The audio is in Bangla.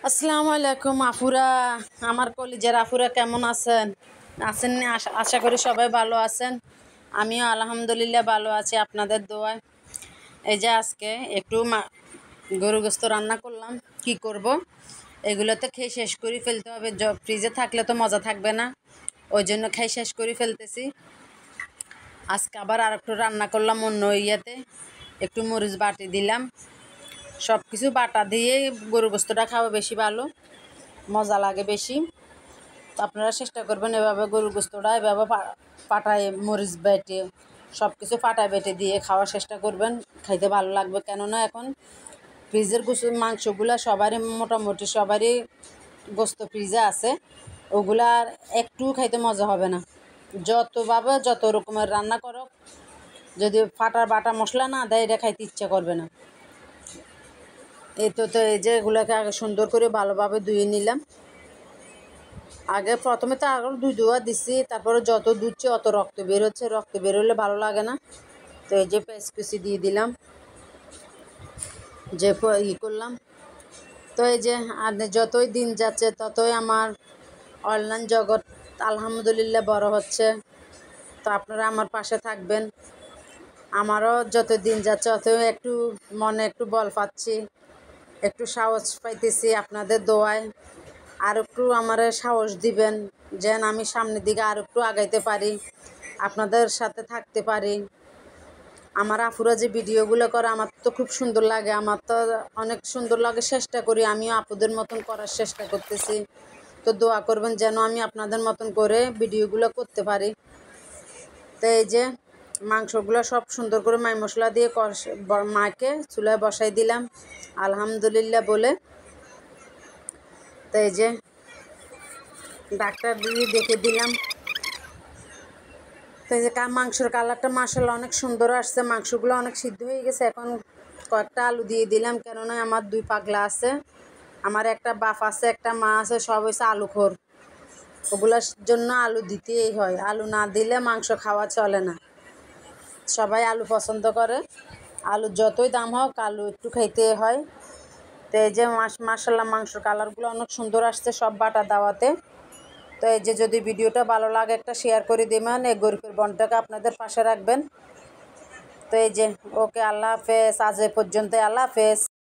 আসসালামু আলাইকুম আফুরা, আমার কলিজার আফুরা কেমন আছেন? আছেন না? আশা করি সবাই ভালো আছেন। আমিও আলহামদুলিল্লাহ ভালো আছি আপনাদের দোয়ায়। এই যে আজকে একটু গরু গোস্ত রান্না করলাম। কি করব, এগুলো তো খেয়ে শেষ করে ফেলতে হবে, ফ্রিজে থাকলে তো মজা থাকবে না, ওই জন্য খেয়ে শেষ করে ফেলতেছি। আজকে আবার আর একটু রান্না করলাম অন্য ইয়েতে, একটু মরিচ বাটি দিলাম। সব কিছু বাটা দিয়ে গরু গোস্তটা খাওয়া বেশি ভালো, মজা লাগে বেশি। তো আপনারা চেষ্টা করবেন এভাবে গরু গোস্তটা এভাবে পাটায় মরিচ বেটে সব কিছু পাটায় বেটে দিয়ে খাওয়ার চেষ্টা করবেন, খাইতে ভালো লাগবে। কেননা এখন ফ্রিজের মাংসগুলো সবারই মোটামুটি সবারই গোস্ত ফ্রিজে আছে, ওগুলা আর একটু খাইতে মজা হবে না। যতভাবে যত রকমের রান্না করো, যদি ফাটার বাটা মশলা না দেয় এটা খাইতে ইচ্ছা করবে না। এই তো এই যে এগুলোকে আগে সুন্দর করে ভালোভাবে ধুয়ে নিলাম। আগে প্রথমে তো আগে ধোয়া দিচ্ছি, তারপরে যত ধুচ্ছি অত রক্ত বের হচ্ছে, রক্ত বের হলে ভালো লাগে না। তো এই যে পেঁয়াজ কুচি দিয়ে দিলাম, যে করলাম। তো এই যে যতই দিন যাচ্ছে ততই আমার অনলাইন জগৎ আলহামদুলিল্লাহ বড় হচ্ছে। তো আপনারা আমার পাশে থাকবেন। আমারও যত দিন যাচ্ছে ততই একটু মনে একটু বল পাচ্ছি, একটু সাহস পাইতেছি আপনাদের দোয়ায়। আর একটু আমার সাহস দিবেন যেন আমি সামনের দিকে আর একটু আগাইতে পারি, আপনাদের সাথে থাকতে পারি। আমার আপুরা যে ভিডিওগুলো করে আমার তো খুব সুন্দর লাগে, আমার তো অনেক সুন্দর লাগে। চেষ্টা করি আমিও আপুদের মতন করার চেষ্টা করতেছি। তো দোয়া করবেন যেন আমি আপনাদের মতন করে ভিডিওগুলো করতে পারি। তো এই যে মাংসগুলো সব সুন্দর করে মাই মশলা দিয়ে মাকে চুলায় বসাই দিলাম আলহামদুলিল্লাহ বলে। তো এই যে ডাক্তার দিয়ে দেখে দিলাম। তো এই যে মাংসের কালারটা মাশাআল্লাহ অনেক সুন্দর আসছে, মাংসগুলো অনেক সিদ্ধ হয়ে গেছে। এখন কয়েকটা আলু দিয়ে দিলাম, কেননা আমার 2 পাগলা আছে, আমার একটা বাপ আছে, একটা মা আছে, সব হয়েছে আলুখোর। ওগুলোর জন্য আলু দিতেই হয়, আলু না দিলে মাংস খাওয়া চলে না। সবাই আলু পছন্দ করে, আলু যতই দাম হোক আলু একটু খাইতে হয়। তো এই যে মাশাআল্লাহ মাংসের কালারগুলো অনেক সুন্দর আসছে সব বাটা দাওয়াতে। তো এই যে যদি ভিডিওটা ভালো লাগে একটা শেয়ার করে দেবেন, এই গরিবের বোনটাকে আপনাদের পাশে রাখবেন। তো এই যে ওকে, আল্লাহ হাফেজ, আজ এ পর্যন্ত, আল্লাহ হাফেজ।